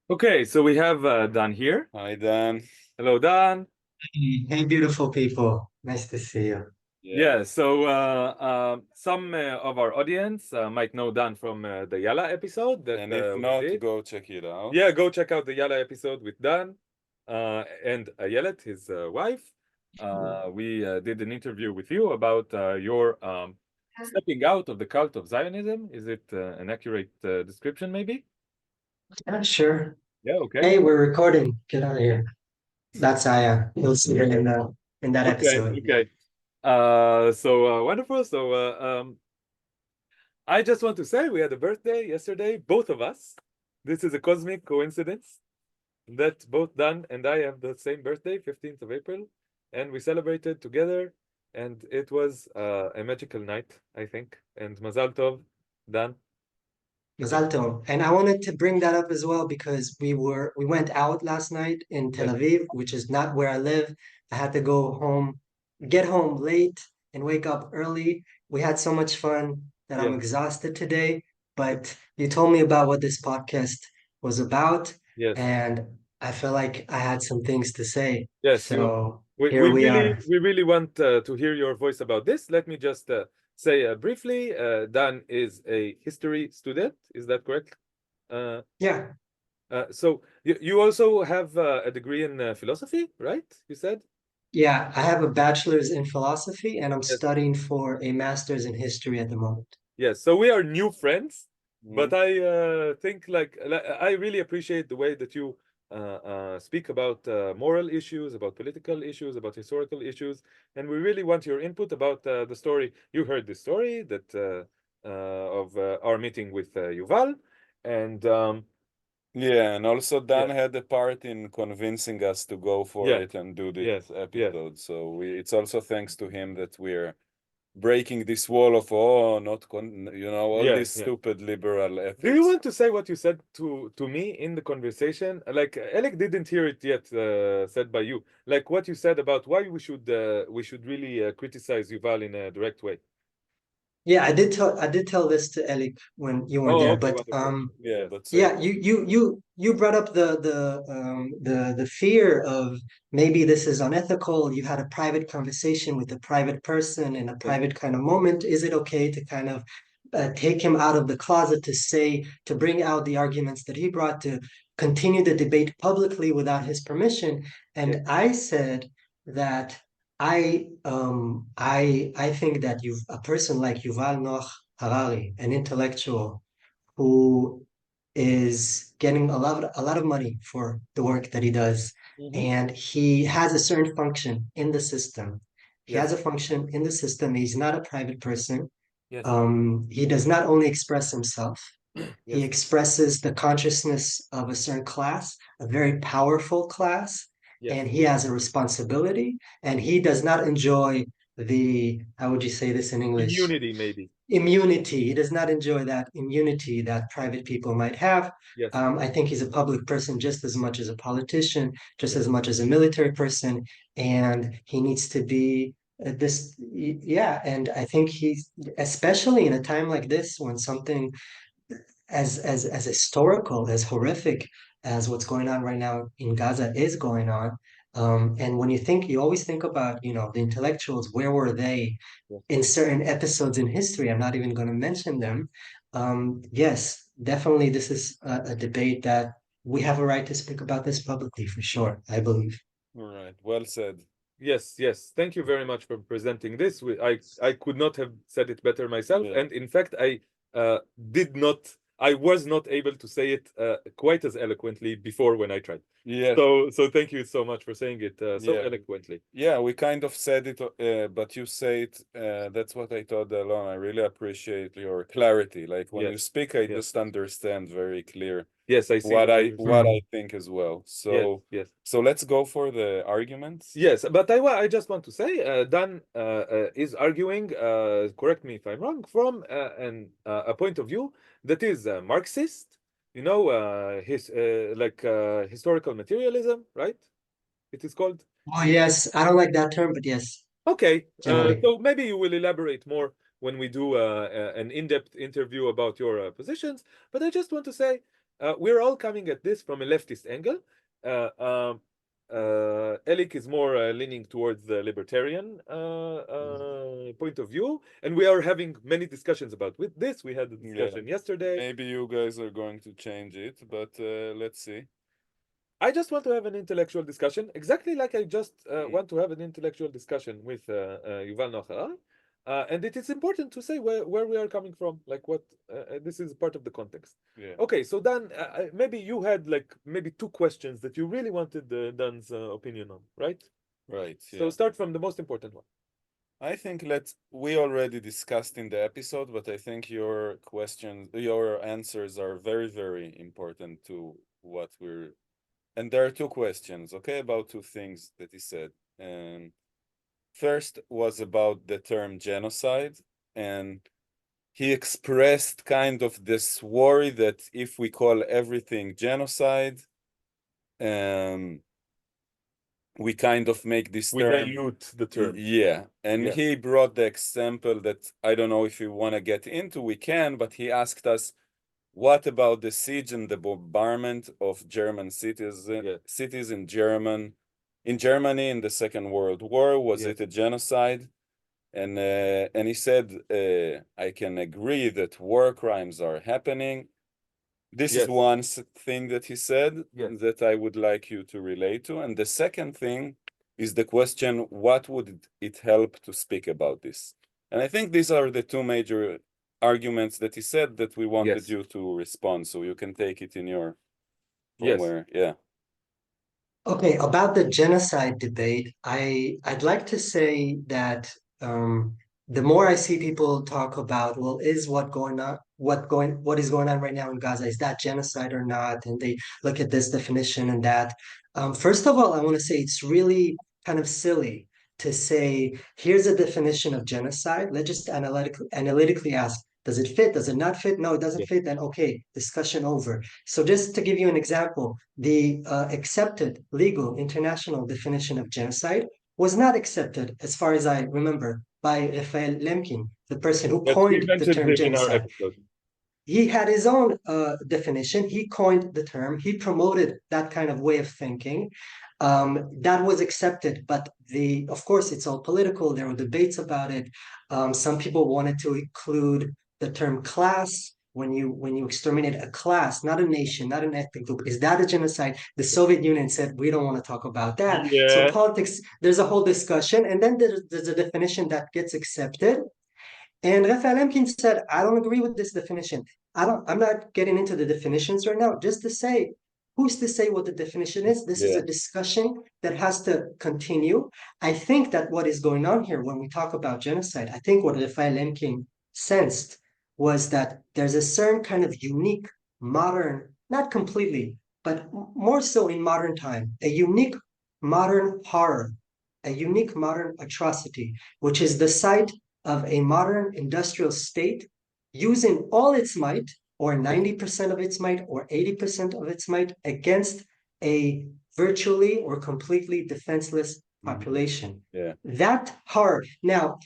Okay, so we have Dan here. Hi, Dan. Hello, Dan. Hey, beautiful people. Nice to see you. Yeah, so some of our audience might know Dan from the Yalla episode that And if we not, did. go check it out. Yeah, go check out the Yalla episode with Dan and Ayelet, his wife. We did an interview with you about your stepping out of the cult of Zionism. Is it an accurate description, maybe? Yeah, sure. Yeah, okay. Hey, we're recording. Get out of here. That's Aya. You'll see her in that Okay, episode. okay. Wonderful. I just want to say we had a birthday yesterday, both of us. This is a cosmic coincidence that both Dan and I have the same birthday, 15th of April, and we celebrated together, and it was a magical night, I think. And Mazal Tov, Dan. Mazal Tov. And I wanted to bring that up as well because we went out last night in Tel Yes, Aviv, which is not where I live. I had to go home, get home late and wake up early. We had so much fun that I'm yes, exhausted today, but you told me about what this podcast was about, yes. and I feel like I had some things to say. Yes, you. So We, here we we really are. we really want to hear your voice about this. Let me just say briefly. Dan is a history student. Is that correct? Uh, Yeah. so you also have a degree in philosophy, right? You said. Yeah, I have a bachelor's in philosophy and I'm Yes. studying for a master's in history at the moment. Yes. So we are new friends, but Mhm. I think I really appreciate the way that you speak about moral issues, about political issues, about historical issues, and we really want your input about the story. You heard the story that of our meeting with Yuval, and Yeah, and also yeah, Dan had a part in convincing us to go for yeah, it and do this yes, yes, episode. So it's also thanks to him that we're breaking this wall of, oh, not all yeah, these yeah. stupid liberal Do you ethics. want to say what you said to me in the conversation? Like Alec didn't hear it yet, said by you. Like what you said about why we should really criticize Yuval in a direct way. Yeah, I did tell this to Elik when you weren't Oh, there, okay, but wonderful. Yeah, Yes, but say yeah, it. you brought up the fear of maybe this is unethical. You had a private conversation with a private person in a yes, private kind of moment. Is it okay to kind of take him out of the closet to say to bring out the arguments that he brought to continue the debate publicly without his permission? yes, And I said that I think that you a person like Yuval Noah Harari, an intellectual who is getting a lot of money for the work that he does. mm-hmm. And he has a certain function in the system. He Yes, has a function in the system. He's not a private person. yes, He does not only express himself, he yes, expresses the consciousness of a certain class, a very powerful class, yes. and he has a responsibility, and he does not enjoy how would you say this in English? Immunity, maybe. Immunity. He does not enjoy that immunity that private people might have. Yes, I think he's a public person just as much as a politician, just yes, as much as a military person, and he needs to be yeah. And I think he's, especially in a time like this when something as historical, as horrific as what's going on right now in Gaza is going on. And when you always think about, the intellectuals, where were they yes. in certain episodes in history? I'm not even going to mention them. Yes, definitely, this is a debate that we have a right to speak about this publicly for sure, I believe. All right, well said. Yes, yes. Thank you very much for presenting this. I could not have said it better myself. Yeah. And in fact, uh, I was not able to say it quite as eloquently before when I tried. Yeah, So thank you so much for saying it so yeah. eloquently. Yeah, we kind of said it, but you say it. That's what I thought alone. I really appreciate your clarity. Like when you Yes, speak, I yes, just understand very clear yes. I see what what I you're what saying. I think as well. Yes, So yes. so let's go for the arguments. Yes, but I just want to say, Dan is arguing, correct me if I'm wrong, from a point of view that is Marxist, historical materialism, right? It is called. Oh, yes, I don't like that term, but yes, Okay, generally. so maybe you will elaborate more when we do an in-depth interview about your positions. But I just want to say, we're all coming at this from a leftist angle. Elik is more leaning towards the libertarian point of view, and we are having many discussions about with this. We had a discussion yesterday. Maybe you guys are going to change it, but let's see. I just want to have an intellectual discussion, exactly like I just want to have an intellectual discussion with Yuval Noah Harari. And it is important to say where we are coming from, like what this is part of the context. Yeah. Okay, so Dan, maybe you had like maybe two questions that you really wanted Dan's opinion on, right? Right. So Yeah. start from the most important one. I think we already discussed in the episode, but I think your questions, your answers are very, very important to what we're. And there are two questions, okay, about two things that he said. And first was about the term genocide, and he expressed kind of this worry that if we call everything genocide, we kind of make this We term dilute the term. Yeah, and Yeah. he brought the example that I don't know if you want to get into, we can, but he asked us, what about the siege and the bombardment of German cities in Germany in the Second World War? Was it a genocide? And he said, I can agree that war crimes are happening. This is one thing that he said that I would like you to relate to. And the second thing is the question, what would it help to speak about this? And I think these are the two major arguments that he said that we wanted you to respond, so you can take it in your Okay, about the genocide debate, I'd like to say that the more I see people talk about, well, is what is going on right now in Gaza, is that genocide or not? And they look at this definition and that. First of all, I want to say it's really kind of silly to say, here's a definition of genocide. Let's just analytically ask, does it fit? Does it not fit? No, it doesn't fit. Then okay, discussion over. So just to give you an example, the accepted legal international definition of genocide was not accepted, as far as I remember, by Raphael Lemkin, the person who coined the term genocide. He had his own definition. He coined the term. He promoted that kind of way of thinking. That was accepted, but of course, it's all political. There were debates about it. Some people wanted to include the term class. When you exterminate a class, not a nation, not an ethnic group, is that a genocide? The Soviet Union said, we don't want to talk about that. So politics, there's a whole discussion, and then there's a definition that gets accepted. And Raphael Lemkin said, I don't agree with this definition. I'm not getting into the definitions right now, just to say, who's to say what the definition is? This is a discussion that has to continue. I think that what is going on here when we talk about genocide, I think what Raphael Lemkin sensed was that there's a certain kind of unique, modern, not completely, but more so in modern time, a unique modern horror, a unique modern atrocity, which is the sight of a modern industrial state using all its might, or 90% of its might, or 80% of its might, against a virtually or completely defenseless population. That horror. Now,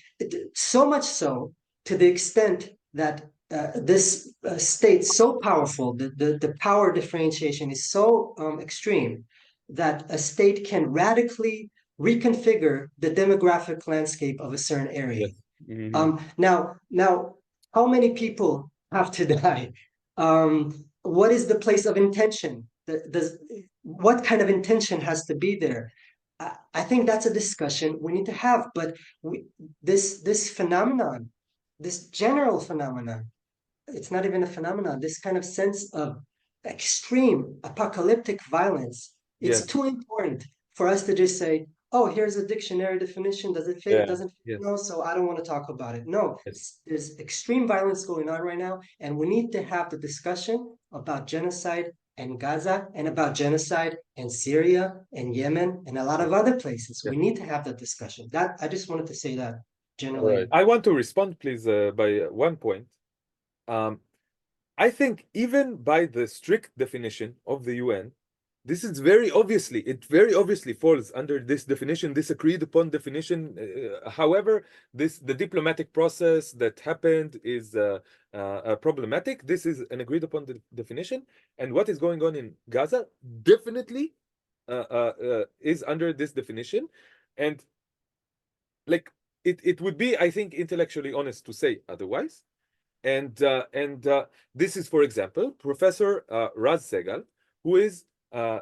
so much so to the extent that this state so powerful, the power differentiation is so extreme that a state can radically reconfigure the demographic landscape of a certain area. Now, how many people have to die? What is the place of intention? What kind of intention has to be there? I think that's a discussion we need to have. But this phenomenon, this general phenomenon, it's not even a phenomenon. This kind of sense of extreme apocalyptic violence, it's too important for us to just say, oh, here's a dictionary definition. Does it fit? Doesn't fit? No, so I don't want to talk about it. No, there's extreme violence going on right now, and we need to have the discussion about genocide in Gaza and about genocide in Syria and Yemen and a lot of other places. We need to have that discussion. That I just wanted to say that generally. I want to respond, please, by one point. I think even by the strict definition of the UN, This is it very obviously falls under this definition, this agreed upon definition. However, the diplomatic process that happened is problematic. This is an agreed upon definition, and what is going on in Gaza definitely is under this definition, and like it would be, I think, intellectually honest to say otherwise. And this is, for example, Professor Raz Segal, who is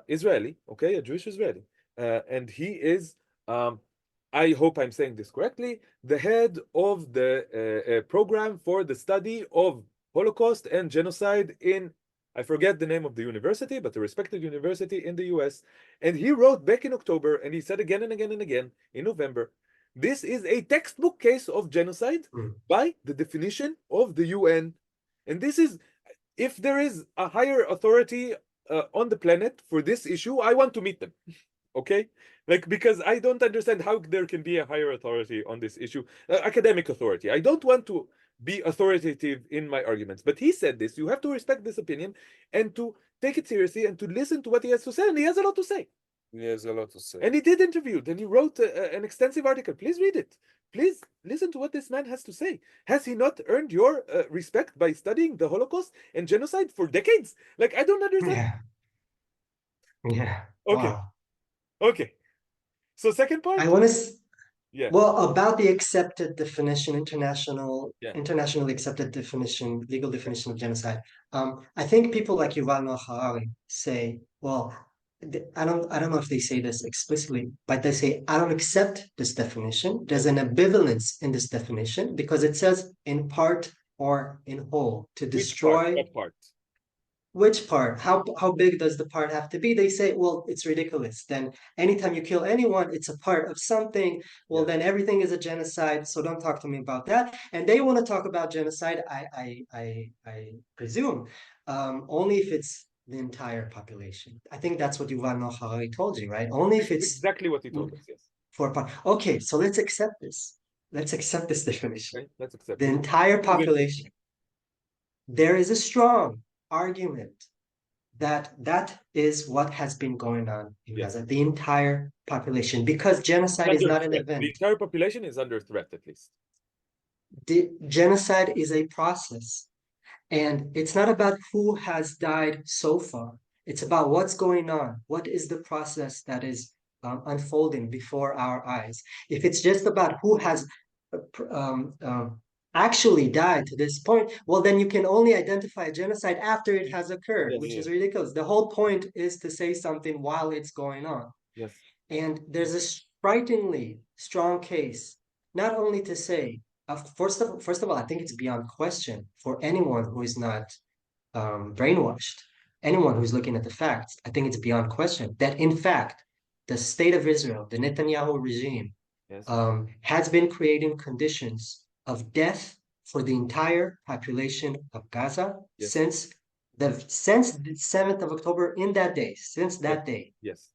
Israeli, okay, a Jewish Israeli, and he is, I hope I'm saying this correctly, the head of the program for the study of Holocaust and genocide in, I forget the name of the university, but a respected university in the US. And he wrote back in October, and he said again and again and again in November, this is a textbook case of genocide by the definition of the UN. And this is, if there is a higher authority on the planet for this issue, I want to meet them. Okay? Like, because I don't understand how there can be a higher authority on this issue, academic authority. I don't want to be authoritative in my arguments, but he said this. You have to respect this opinion and to take it seriously and to listen to what he has to say. And he has a lot to say. He has a lot to say. And he did interview, and he wrote an extensive article. Please read it. Please listen to what this man has to say. Has he not earned your respect by studying the Holocaust and genocide for decades? Like, I don't understand. Yeah. Okay. Wow. Okay. So second part? I want to... Yeah. Well, about the accepted definition, internationally accepted definition, legal definition of genocide. I think people like Yuval Noah Harari say, well, I don't know if they say this explicitly, but they say, I don't accept this definition. There's an ambivalence in this definition because it says in part or in whole to destroy. What part? Which part? How big does the part have to be? They say, well, it's ridiculous. Then anytime you kill anyone, it's a part of something. Well, then everything is a genocide. So don't talk to me about that. And they want to talk about genocide, I presume, only if it's the entire population. I think that's what Yuval Noah Harari told you, right? Only if it's exactly what he told us. Yes. For a part. Okay, so let's accept this. Let's accept this definition. Okay, let's accept the entire population. There is a strong argument that is what has been going on in Gaza, the entire population, because genocide is not an event. The entire population is under threat, at least. The genocide is a process, and it's not about who has died so far. It's about what's going on. What is the process that is unfolding before our eyes? If it's just about who has actually died to this point, well, then you can only identify a genocide after it has occurred, which is ridiculous. The whole point is to say something while it's going on. Yes. And there's a frighteningly strong case, not only to say, first of all, I think it's beyond question for anyone who is not brainwashed, anyone who's looking at the facts. I think it's beyond question that, in fact, the state of Israel, the Netanyahu regime, has been creating conditions of death for the entire population of Gaza since the 7th of October, in that day, since that day. Yes.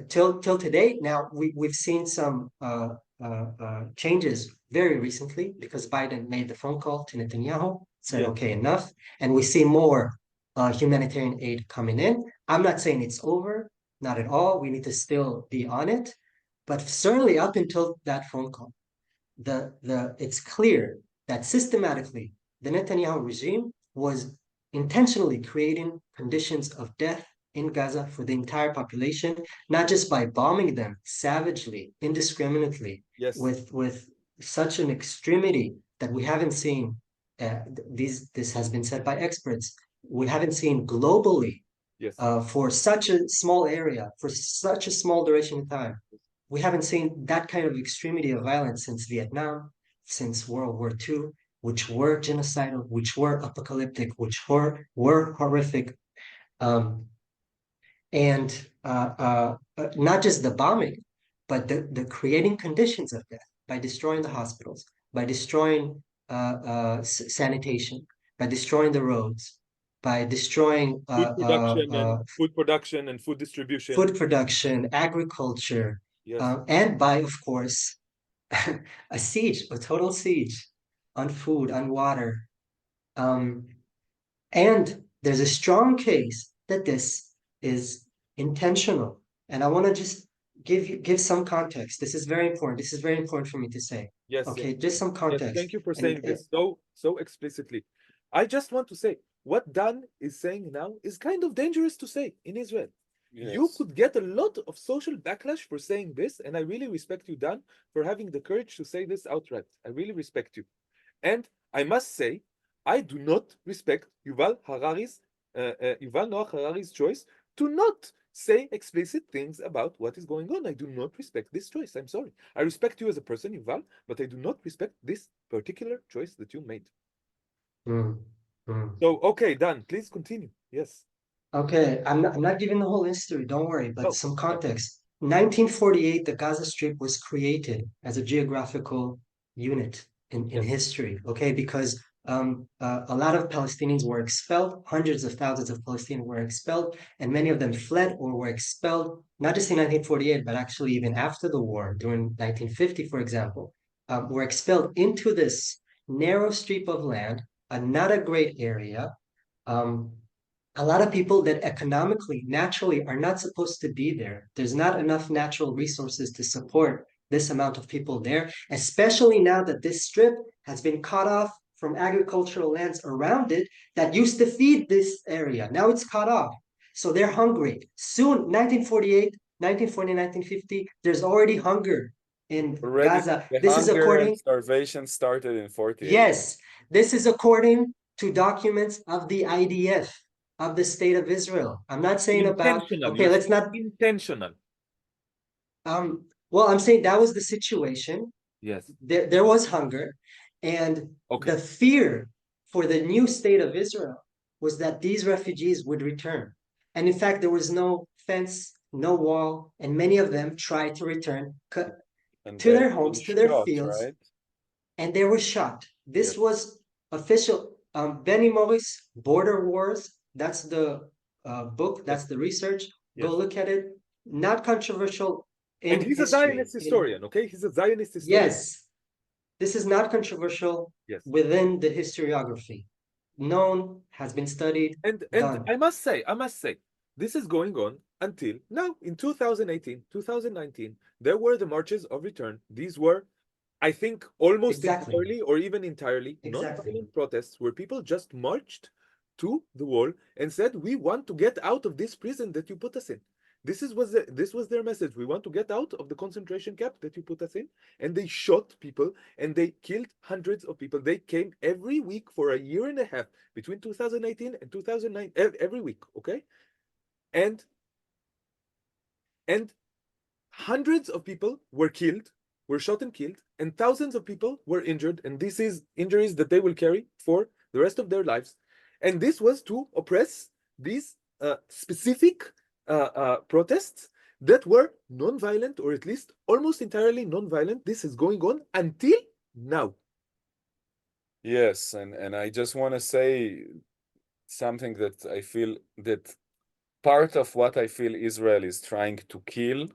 Till today. Now we've seen some changes very recently because Biden made the phone call to Netanyahu, said, okay, enough. And we see more humanitarian aid coming in. I'm not saying it's over, not at all. We need to still be on it. But certainly up until that phone call, it's clear that systematically the Netanyahu regime was intentionally creating conditions of death in Gaza for the entire population, not just by bombing them savagely, indiscriminately, with such an extremity that we haven't seen. This has been said by experts. We haven't seen globally for such a small area, for such a small duration of time. We haven't seen that kind of extremity of violence since Vietnam, since World War II, which were genocidal, which were apocalyptic, which were horrific. And not just the bombing, but the creating conditions of death by destroying the hospitals, by destroying sanitation, by destroying the roads, by destroying food production and food distribution. Food production, agriculture, and by, of course, a total siege on food, on water. And there's a strong case that this is intentional. And I want to just give some context. This is very important. This is very important for me to say. Yes, Okay, yes, just some yes. context. Thank you for And saying this so explicitly. I just want to say what Dan is saying now is kind of dangerous to say in Israel. You Yes. could get a lot of social backlash for saying this, and I really respect you, Dan, for having the courage to say this outright. I really respect you. And I must say, I do not respect Yuval Noah Harari's choice to not say explicit things about what is going on. I do not respect this choice. I'm sorry. I respect you as a person, Yuval, but I do not respect this particular choice that you made. So, okay, Dan, please continue. Yes. Okay, I'm not giving the whole history, don't worry, but Oh, some context. 1948, the Gaza Strip was created as a geographical unit in yes. history, okay? Because a lot of Palestinians were expelled, hundreds of thousands of Palestinians were expelled, and many of them fled or were expelled, not just in 1948, but actually even after the war, during 1950, for example, were expelled into this narrow strip of land, not a great area. Um, a lot of people that economically, naturally are not supposed to be there. There's not enough natural resources to support this amount of people there, especially now that this strip has been cut off from agricultural lands around it that used to feed this area. Now it's cut off. So they're hungry. Soon, 1948, 1940, 1950, there's already hunger in Already, Gaza. the This is hunger and according, starvation started in 48. yes, this is according to documents of the IDF, of the state of Israel. I'm not saying about, Intentional. okay, You're let's saying not, intentional. well, I'm saying that was the situation. Yes. There was hunger, and Okay. the fear for the new state of Israel was that these refugees would return. And in fact, there was no fence, no wall, and many of them tried to return And to they their were homes, to their shot, fields, right? and they were shot. This Yes. was official. Benny Morris, Border Wars, that's the book, that's the research. Go Yes. look at it. Not controversial in And he's a history. Zionist historian, okay? He's a Zionist historian. Yes, this is not controversial Yes. within the historiography. Known, has been studied, And done. I must say, this is going on until now in 2018, 2019. There were the marches of return. These were, I think, almost Exactly. entirely or even entirely Exactly. non-violent protests where people just marched to the wall and said, "We want to get out of this prison that you put us in." This was their message. We want to get out of the concentration camp that you put us in. And they shot people and they killed hundreds of people. They came every week for a year and a half between 2018 and 2009, every week, okay? And hundreds of people were killed, were shot and killed, and thousands of people were injured. And this is injuries that they will carry for the rest of their lives. And this was to oppress these specific protests that were non-violent, or at least almost entirely non-violent. This is going on until now. Yes, and I just want to say something that I feel that part of what I feel Israel is trying to kill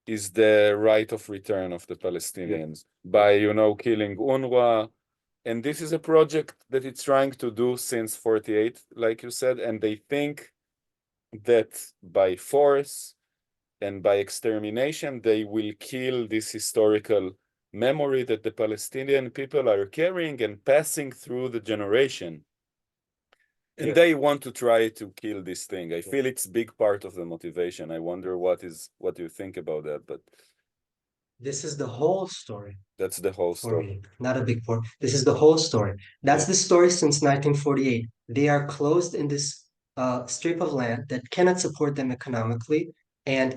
is the right of return of the Palestinians by, killing UNRWA. And this is a project that it's trying to do since 48, like you said, and they think that by force and by extermination, they will kill this historical memory that the Palestinian people are carrying and passing through the generation. And they want to try to kill this thing. I feel it's big part of the motivation. I wonder what you think about that, but This is the whole story. that's the whole For story. me, not a big part. This is the whole story. That's the story since 1948. They are closed in this strip of land that cannot support them economically. And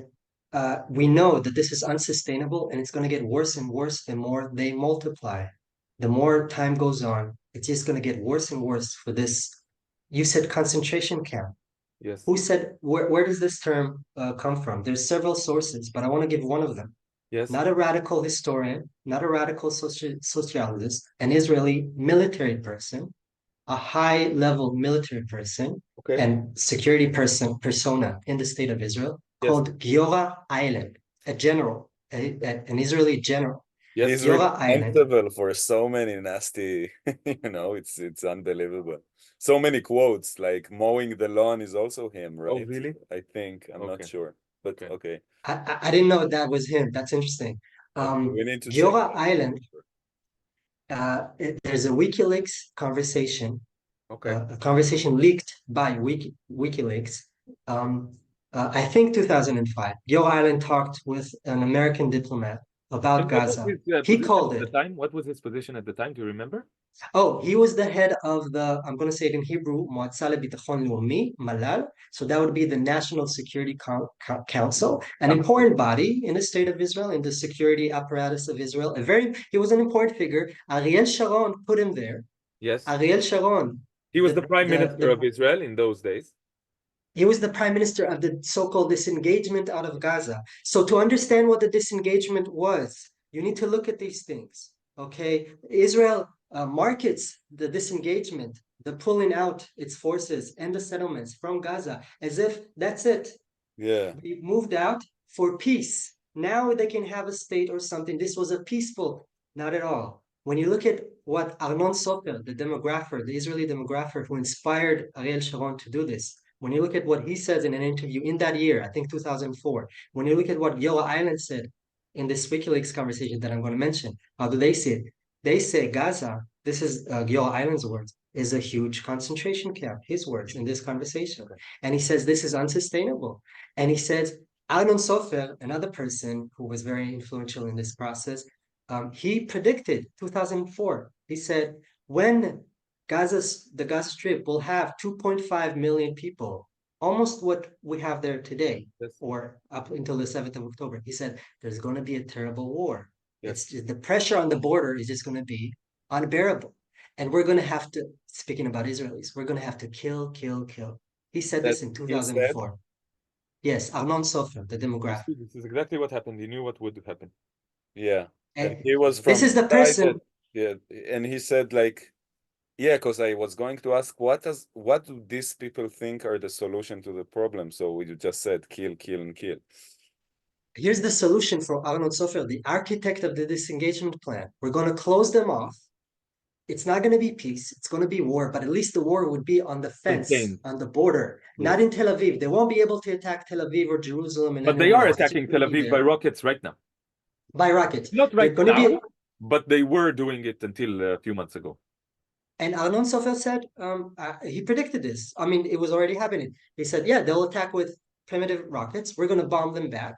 we know that this is unsustainable and it's going to get worse and worse the more they multiply. The more time goes on, it's just going to get worse and worse for this. You said concentration camp. Yes. Who said, where does this term come from? There's several sources, but I want to give one of them. Yes. Not a radical historian, not a radical sociologist, an Israeli military person, a high-level military person, and security persona in the state of Israel called Giora Eiland, a general, an Israeli general. Yes. He's Giora Eiland. responsible for so many nasty, it's unbelievable. so many quotes, like mowing the lawn is also him, right? Oh, really? I think, I'm not sure, but okay. I didn't know that was him. That's interesting. We need to check. Giora Island, there's a WikiLeaks conversation, a conversation leaked by WikiLeaks. I think 2005. Giora Island talked with an American diplomat about And what was Gaza. his He position called at it. the time? What was his position at the time? Do you remember? Oh, he was the head of the, I'm going to say it in Hebrew, Moatzah Lebiטachon Leumi, Malal. So that would be the National Security Council, an important body in the state of Israel, in the security apparatus of Israel. He was an important figure. Ariel Sharon put him there. Yes. Ariel Sharon. He was the prime minister of Israel in those days. He was the prime minister of the so-called disengagement out of Gaza. So to understand what the disengagement was, you need to look at these things, okay? Israel markets the disengagement, the pulling out its forces and the settlements from Gaza as if that's it. Yeah. We moved out for peace. Now they can have a state or something. This was a peaceful, not at all. When you look at what Arnon Sofer, the demographer, the Israeli demographer who inspired Ariel Sharon to do this, when you look at what he says in an interview in that year, I think 2004, when you look at what Yalla Island said in this WikiLeaks conversation that I'm going to mention, how do they see it? They say Gaza, this is Yalla Island's words, is a huge concentration camp, his words in this conversation. And he says this is unsustainable. And he says, Arnon Sofer, another person who was very influential in this process, he predicted 2004. He said, when the Gaza Strip will have 2.5 million people, almost what we have there today, or up until the 7th of October. He said, there's going to be a terrible war. It's just, the pressure on the border is just going to be unbearable. And we're going to have to, speaking about Israelis, we're going to have to kill. He said this in 2004. Yes, Arnon Sofer, the demographer. This is exactly what happened. He knew what would happen. Yeah. And he was from this is the person. Yeah. And he said, like, yeah, because I was going to ask, what do these people think are the solution to the problem? So we just said kill, and kill. Here's the solution for Arnon Sofer, the architect of the disengagement plan. We're going to close them off. It's not going to be peace. It's going to be war, but at least the war would be on the fence, on the border, not in Tel Aviv. They won't be able to attack Tel Aviv or Jerusalem. But they are attacking Tel Aviv by rockets right now. By rockets. Not right now, but they were doing it until a few months ago. And Arnon Sofer said, he predicted this. I mean, it was already happening. He said, yeah, they'll attack with primitive rockets. We're going to bomb them back.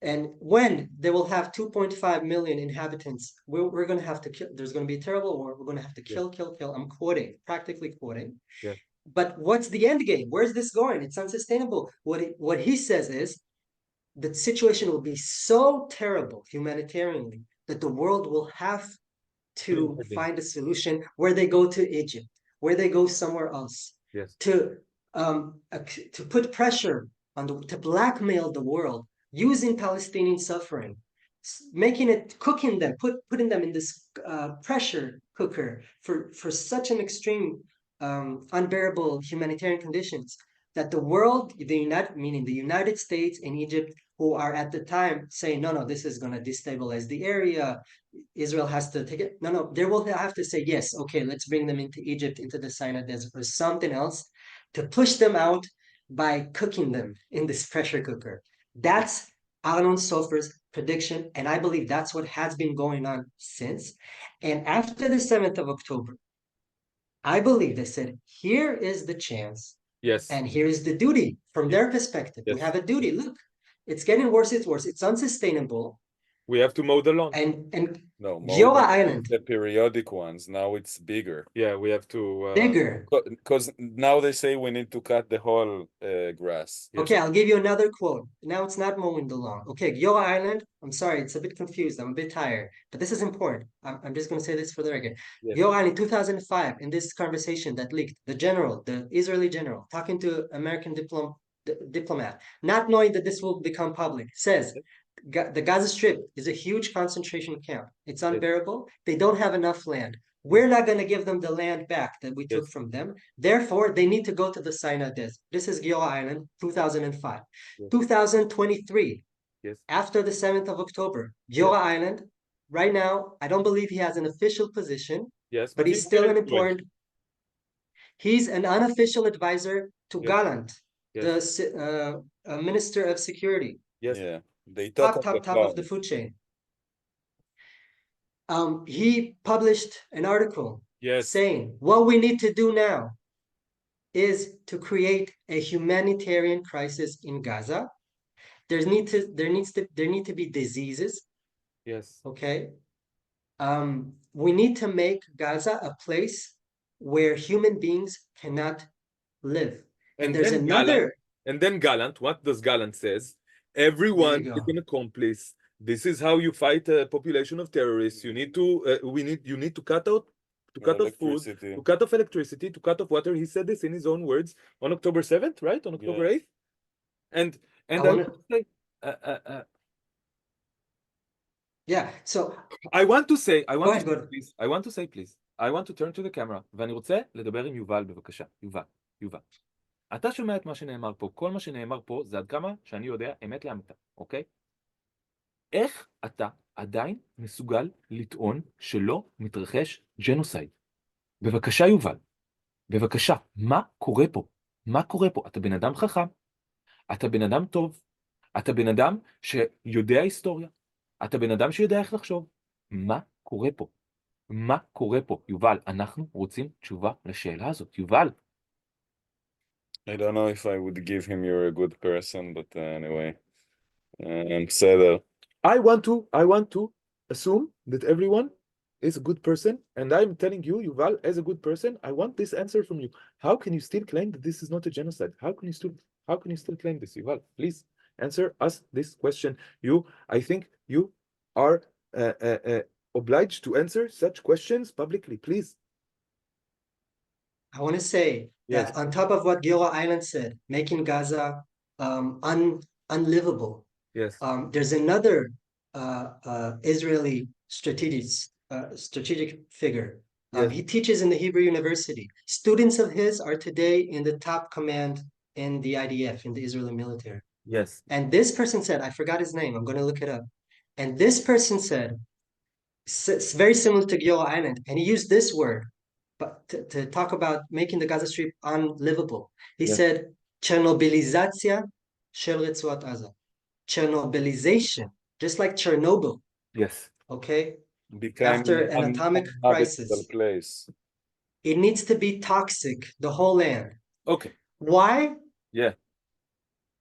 And when they will have 2.5 million inhabitants, we're going to have to kill. There's going to be a terrible war. We're going to have to kill. I'm quoting, practically quoting. Yeah. But what's the end game? Where's this going? It's unsustainable. What he says is the situation will be so terrible humanitarianly that the world will have to find a solution where they go to Egypt, where they go somewhere else, to put pressure on to blackmail the world using Palestinian suffering, cooking them, putting them in this pressure cooker for such an extreme, unbearable humanitarian conditions that the world, meaning the United States and Egypt, who are at the time saying, no, this is going to destabilize the area. Israel has to take it. No, they will have to say, yes, okay, let's bring them into Egypt, into the Sinai Desert or something else to push them out by cooking them in this pressure cooker. That's Arnon Sofer's prediction, and I believe that's what has been going on since. And after the 7th of October, I believe they said, here is the chance. Yes. And here is the duty from their perspective. We have a duty. Look, it's getting worse. It's unsustainable. We have to mow the lawn. And no, Yalla Island. The periodic ones. Now it's bigger. Yeah, we have to bigger. Because now they say we need to cut the whole grass. Yes. Okay, I'll give you another quote. Now it's not mowing the lawn. Okay, Yalla Island. I'm sorry, it's a bit confused. I'm a bit tired, but this is important. I'm just going to say this for the record. Yes. Yalla Island, 2005, in this conversation that leaked, the Israeli general, talking to American diplomat, not knowing that this will become public, says, the Gaza Strip is a huge concentration camp. It's unbearable. They don't have enough land. We're not going to give them the land back that we took from them. Therefore, they need to go to the Sinai Desert. This is Yalla Island, 2005. 2023, after the 7th of October, Yalla Island, right now, I don't believe he has an official position, but he's still an important... He's an unofficial advisor to Yes. Gallant, Yes. the Minister of Security. Yes. Yeah, they talk Top of the food chain. He published an article Yes. saying what we need to do now is to create a humanitarian crisis in Gaza. There need to be diseases. Yes. Okay. We need to make Gaza a place where human beings cannot live. And there's another. And then Gallant, what does Gallant says? Everyone is an accomplice. This is how you fight a population of terrorists. You need to you need to cut off food, to cut off electricity, to cut off water. He said this in his own words on October 7th, right? On October 8th. And I want to say so I want to say, please, I want to turn to the camera, ואני רוצה לדבר עם יובל, בבקשה. יובל. אתה שומע את מה שנאמר פה, כל מה שנאמר פה זה עד כמה שאני יודע אמת לאמיתה, אוקיי? איך אתה עדיין מסוגל לטעון שלא מתרחש ג'נוסייד? בבקשה יובל, בבקשה, מה קורה פה? מה קורה פה? אתה בן אדם חכם, אתה בן אדם טוב, אתה בן אדם שיודע היסטוריה, אתה בן אדם שיודע איך לחשוב. מה קורה פה? מה קורה פה? יובל, אנחנו רוצים תשובה לשאלה הזאת. יובל. I don't know if I would give him you're a good person, but anyway, בסדר. I want to assume that everyone is a good person, and I'm telling you, Yuval, as a good person, I want this answer from you. How can you still claim that this is not a genocide? How can you still claim this, Yuval? Please answer us this question. I think you are obliged to answer such questions publicly, please. I want to say that on top of what Gilwa Island said, making Gaza unlivable. Yes. There's another Israeli strategic figure. He teaches in the Hebrew University. Students of his are today in the top command in the IDF, in the Israeli military. Yes. And this person said, I forgot his name, I'm going to look it up. And this person said, it's very similar to Gilwa Island, and he used this word, but to talk about making the Gaza Strip unlivable. He said, Chernobylizacja shel Retzuat Aza. Chernobylization, just like Chernobyl. Yes. Okay. Became after an atomic crisis, place. It needs to be toxic, the whole land. Okay. Why? Yeah.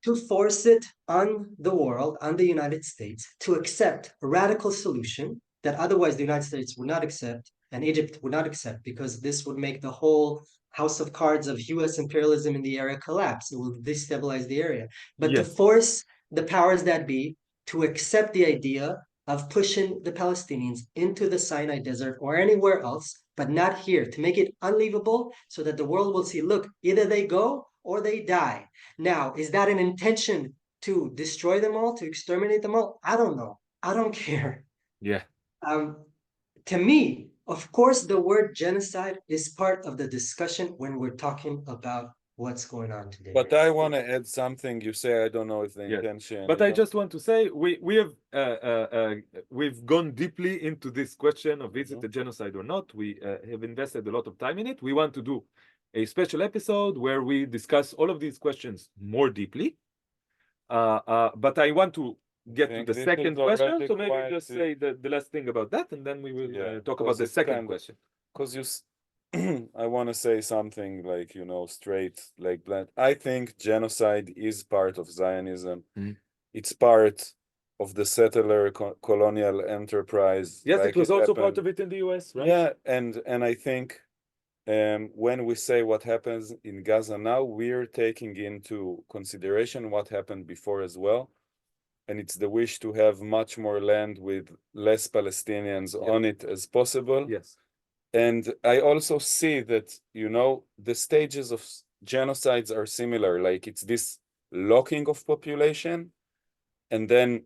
To force it on the world, on the United States, to accept a radical solution that otherwise the United States would not accept and Egypt would not accept, because this would make the whole house of cards of US imperialism in the area collapse. It will destabilize the area. But to force the powers that be to accept the idea of pushing the Palestinians into the Sinai Desert or anywhere else, but not here, to make it unlivable so that the world will see, look, either they go or they die. Now, is that an intention to destroy them all, to exterminate them all? I don't know. I don't care. Yeah. To me, of course, the word genocide is part of the discussion when we're talking about what's going on today. But I want to add something. You say I don't know if the intention. But I just want to say we've gone deeply into this question of is it a genocide or not. We have invested a lot of time in it. We want to do a special episode where we discuss all of these questions more deeply. But I want to get to the second question, so maybe just say the last thing about that, and then we will talk about the second question. Because I want to say something like, straight, like blunt. I think genocide is part of Zionism. It's part of the settler colonial enterprise. Yes, it was also part of it in the US, right? Yeah, and I think when we say what happens in Gaza now, we're taking into consideration what happened before as well. And it's the wish to have much more land with less Palestinians on it as possible. Yes. And I also see that, the stages of genocides are similar. Like it's this locking of population and then,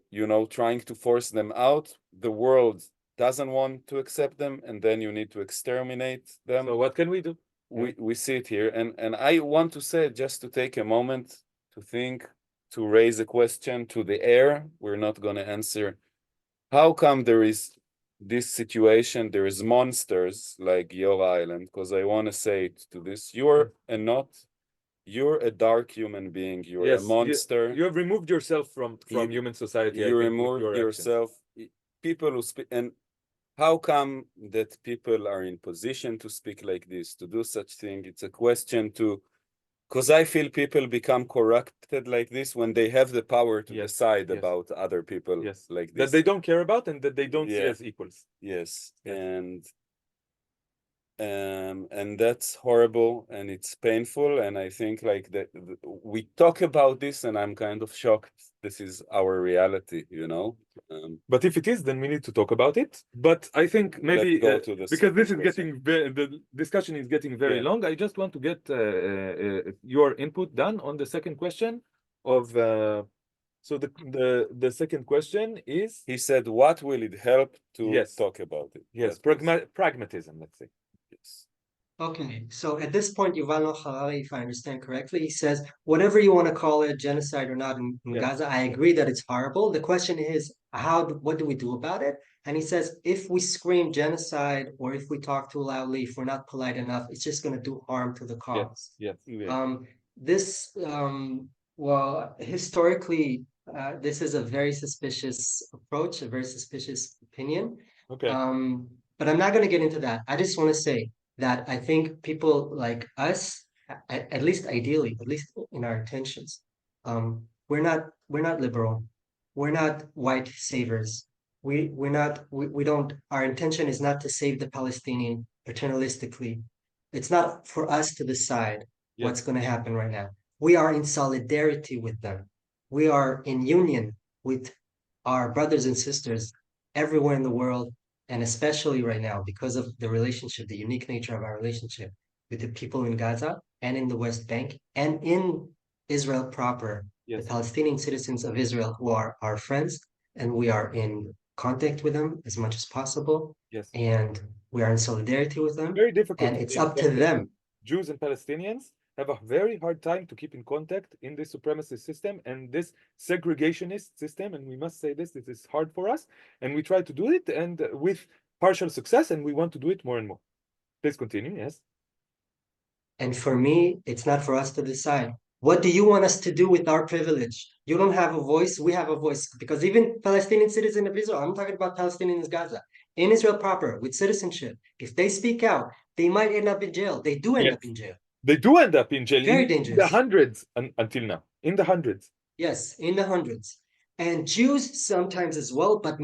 trying to force them out. The world doesn't want to accept them, and then you need to exterminate them. So what can we do? We see it here. And I want to say, just to take a moment to think, to raise a question to the air. We're not going to answer. How come there is this situation, there is monsters like your island, because I want to say it to this, you're a dark human being, you're a monster. You have removed yourself from human society. You remove yourself. People who speak, and how come that people are in position to speak like this, to do such thing? It's a question to, because I feel people become corrupted like this when they have the power to decide about other people like this. That they don't care about and that they don't see as equals. Yes. And that's horrible and it's painful. And I think like that we talk about this and I'm kind of shocked. This is our reality, you know? But if it is, then we need to talk about it. But I think maybe because this is getting the discussion is getting very long, I just want to get your input done on the second question of so the second question is, he said, what will it help to talk about it? Yes, pragmatism, let's say. Yes. Okay, so at this point, Yuval Noah Harari, if I understand correctly, he says, whatever you want to call it, genocide or not in Gaza, I agree that it's horrible. The question is, what do we do about it? And he says, if we scream genocide or if we talk too loudly, if we're not polite enough, it's just going to do harm to the cause. Well, historically, this is a very suspicious approach, a very suspicious opinion. Okay. But I'm not going to get into that. I just want to say that I think people like us, at least ideally, at least in our intentions, we're not liberal. We're not white saviors. We don't, our intention is not to save the Palestinian paternalistically. It's not for us to decide what's going to happen right now. We are in solidarity with them. We are in union with our brothers and sisters everywhere in the world, and especially right now, because of the relationship, the unique nature of our relationship with the people in Gaza and in the West Bank and in Israel proper, the Palestinian citizens of Israel who are our friends, and we are in contact with them as much as possible. And we are in solidarity with them. Very difficult. And it's up to them. Jews and Palestinians have a very hard time to keep in contact in this supremacist system and this segregationist system. And we must say this is hard for us. And we try to do it and with partial success, and we want to do it more and more. Please continue, yes. And for me, it's not for us to decide. What do you want us to do with our privilege? You don't have a voice, we have a voice. Because even Palestinian citizens of Israel, I'm talking about Palestinians in Gaza, in Israel proper, with citizenship, if they speak out, they might end up in jail. They do end up in jail. They do end up in jail. Very dangerous. In the hundreds until now. In the hundreds. Yes, in the hundreds. And Jews sometimes as well, but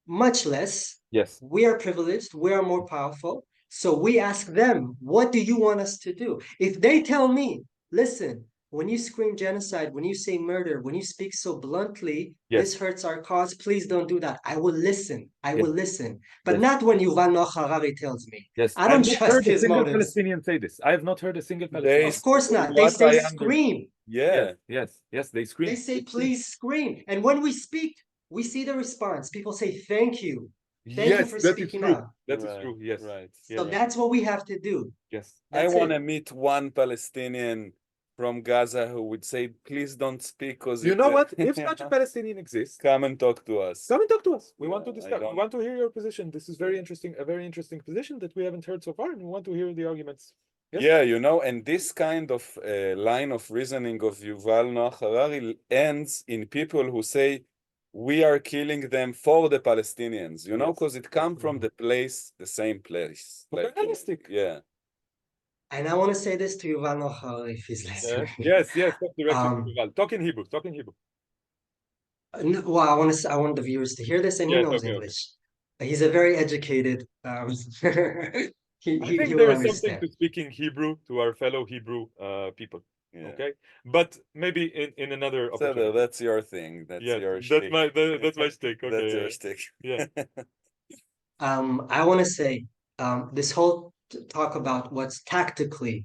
much less. Yes. We are privileged. We are more powerful. So we ask them, what do you want us to do? If they tell me, listen, when you scream genocide, when you say murder, when you speak so bluntly, this hurts our cause, please don't do that. I will listen. I will listen. But not when Yuval Noah Harari tells me. I don't trust his motives. Palestinian say this. I have not heard a single Palestinian. Of course not. They say scream. Yes, they scream. They say please scream. And when we speak, we see the response. People say thank you. Thank you for speaking up. That is true. Yes. Right. So that's what we have to do. Yes. I want to meet one Palestinian from Gaza who would say, please don't speak, because you know what? If such a Palestinian exists, come and talk to us. Come and talk to us. We want to discuss. We want to hear your position. This is very interesting, a very interesting position that we haven't heard so far, and we want to hear the arguments. Yes? Yeah, you know, and this kind of line of reasoning of Yuval Noah Harari ends in people who say, we are killing them for the Palestinians, you know, because it comes from the same place. Like, realistic. Yeah. And I want to say this to Yuval Noah Harari if he's listening. Yes. Talk directly to Yuval. Talk in Hebrew. Well, I want the viewers to hear this, and he knows English. He's a very educated. I think there is something to speaking Hebrew to our fellow Hebrew people. Yeah. Okay, but maybe in another opportunity. So that's your thing. That's your shtick. That's my shtick. Okay. That's your shtick. Yeah. I want to say this whole talk about what's tactically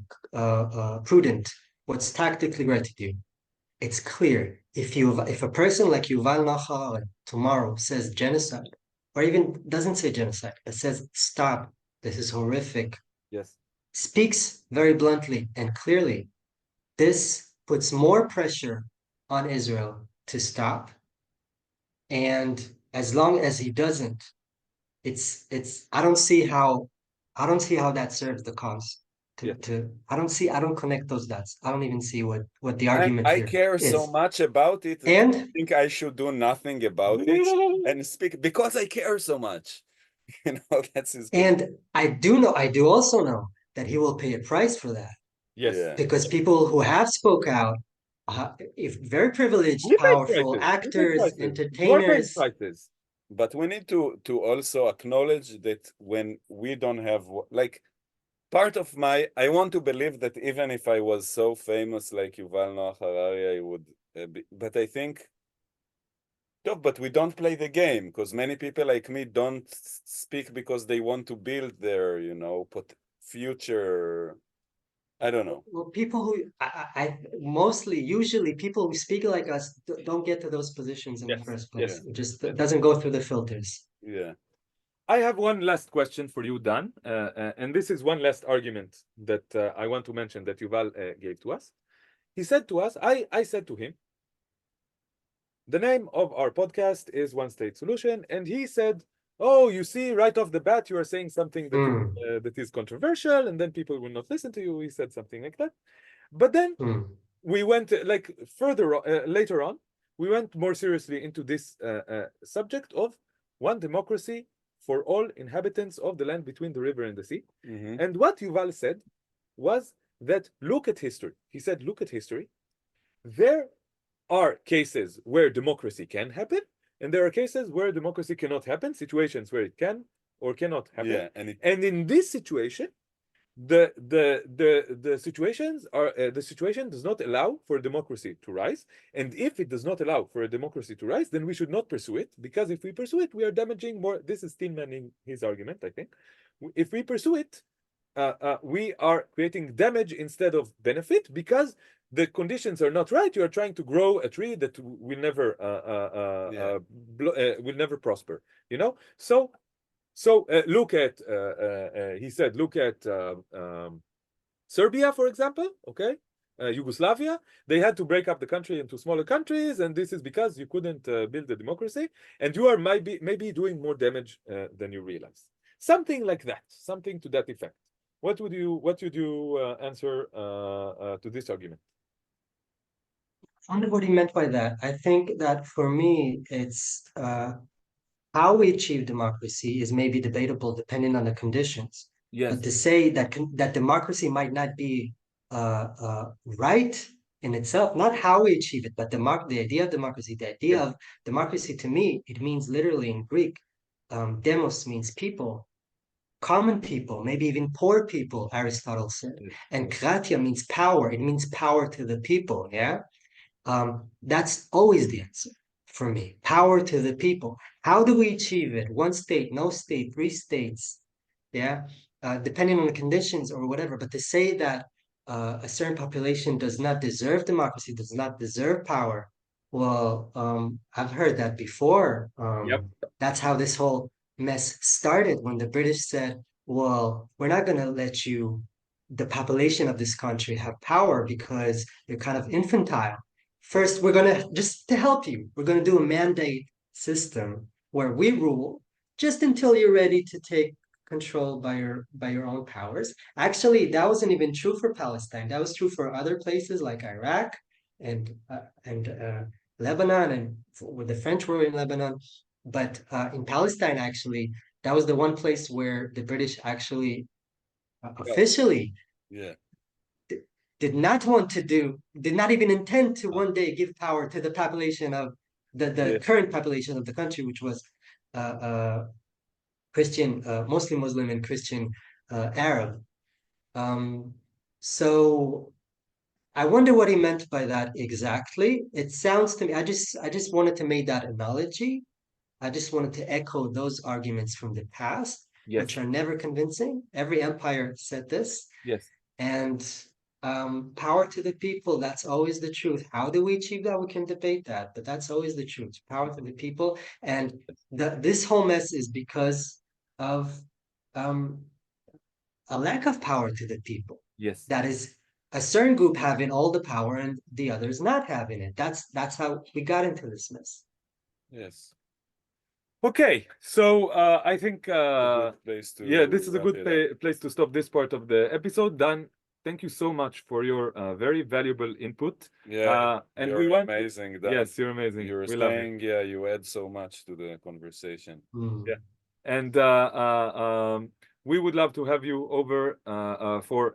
prudent, what's tactically right to do. It's clear if a person like Yuval Noah Harari tomorrow says genocide, or even doesn't say genocide, but says stop, this is horrific. Yes. Speaks very bluntly and clearly. This puts more pressure on Israel to stop. And as long as he doesn't, I don't see how that serves the cause. I don't connect those dots. I don't even see what the argument I here care so is. much about it that I And think I should do nothing about it and speak because I care so much. You know, that's his position. I do also know that he will pay a price for that. Yes. Yeah. Because people who have spoke out, if very privileged, We pay powerful prices. We pay actors, prices. You are paying entertainers. prices. But we need to also acknowledge that when we don't have, like, part of my, I want to believe that even if I was so famous like Yuval Noah Harari, I would but I think, but we don't play the game because many people like me don't speak because they want to build their, you know, put future. I don't know. Well, people who usually people who speak like us don't get to those positions in the Yes. first place. Yes. It just Yes. doesn't go through the filters. Yeah. I have one last question for you, Dan, and this is one last argument that I want to mention that Yuval gave to us. He said to us, I said to him, the name of our podcast is One State Solution, and he said, oh, you see, right off the bat, you are saying something that is controversial, and then people will not listen to you. He said something like that. But then we went like further later on, we went more seriously into this subject of one democracy for all inhabitants of the land between the river and the sea. And what Yuval said was that look at history. He said, look at history. There are cases where democracy can happen, and there are cases where democracy cannot happen, situations where it can or cannot happen. Yeah, and in this situation, the situations are the situation does not allow for democracy to rise, and if it does not allow for a democracy to rise, then we should not pursue it, because if we pursue it, we are damaging more. This is Stillman in his argument, I think. If we pursue it, we are creating damage instead of benefit, because the conditions are not right. You are trying to grow a tree that will never will never prosper. You know, so look at he said, look at Serbia, for example. Okay, Yugoslavia. They had to break up the country into smaller countries, and this is because you couldn't build a democracy, and you are maybe doing more damage than you realize. Something like that, something to that effect. What would you answer to this argument? I wonder what he meant by that. I think that for me, it's how we achieve democracy is maybe debatable depending on the conditions. Yes. But to say that democracy might not be right in itself, not how we achieve it, but the idea of democracy, of democracy to me, it means literally in Greek, demos means people, common people, maybe even poor people, Aristotle said. And kratia means power. It means power to the people, yeah? That's always the answer for me. Power to the people. How do we achieve it? One state, no state, three states, yeah? Depending on the conditions or whatever. But to say that a certain population does not deserve democracy, does not deserve power, well, I've heard that before. That's how this whole mess started, when the British said, well, we're not going to let the population of this country have power because you're kind of infantile. First, we're going to, just to help you, we're going to do a mandate system where we rule just until you're ready to take control by your own powers. Actually, that wasn't even true for Palestine. That was true for other places like Iraq and Lebanon, and with the French were in Lebanon. But in Palestine, actually, that was the one place where the British actually officially did not even intend to one day give power to the population of the current population of the country, which was Christian, mostly Muslim and Christian Arab. So I wonder what he meant by that exactly. It sounds to me, I just wanted to make that analogy. I just wanted to echo those arguments from the past, which are never convincing. Every empire said this. And power to the people, that's always the truth. How do we achieve that? We can debate that, but that's always the truth. Power to the people. And this whole mess is because of a lack of power to the people. That is a certain group having all the power and the others not having it. That's how we got into this mess. Yes. Okay, so I think Place to yeah, this is a wrap good it up. place to stop this part of the episode. Dan, thank you so much for your very valuable input. Yeah, And you're we want amazing, Dan. yes, you're amazing. You were We love you. saying, yeah, you add so much to the conversation. Yeah, and we would love to have you over for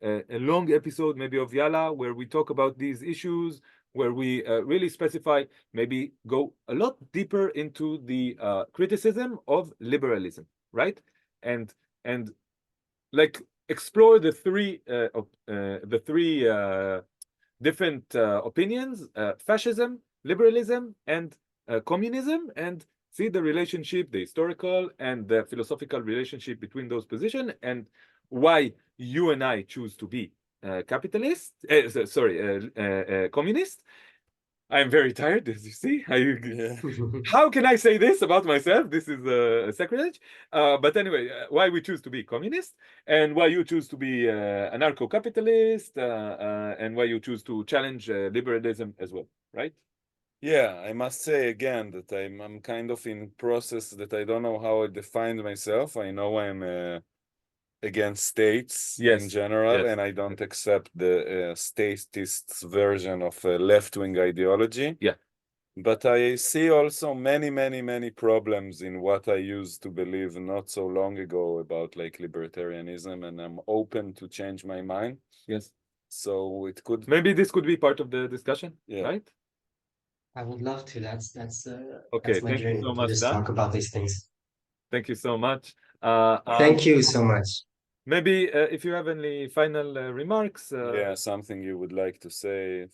a long episode, maybe of Yalla, where we talk about these issues, where we really specify, maybe go a lot deeper into the criticism of liberalism, right? And like explore the three different opinions: fascism, liberalism, and communism, and see the relationship, the historical and the philosophical relationship between those positions, and why you and I choose to be capitalist, communist. I'm very tired, as you see. Yeah. How can I say this about myself? This is a sacrilege. But anyway, why we choose to be communist, and why you choose to be anarcho-capitalist, and why you choose to challenge liberalism as well, right? Yeah, I must say again that I'm kind of in process that I don't know how I defined myself. I know I'm against states in general, and I don't accept the statists version of a left-wing ideology. Yeah. But I see also many problems in what I used to believe not so long ago about like libertarianism, and I'm open to change my mind. Yes. So it could maybe this could be part of the discussion, right? I would love to. That's okay. that's my Thank dream. you so To much, just Dan. talk about these things. Thank you so much. Thank you so much. Maybe if you have any final remarks. Yeah, something you would like to say,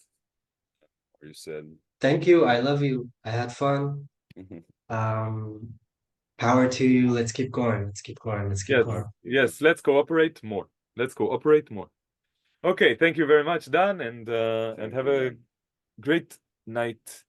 or you said. Thank you. I love you. I had fun. Power to you. Let's keep going. Let's keep going. Let's keep going. Yes, let's cooperate more. Let's cooperate more. Okay, thank you very much, Dan, and have a great night.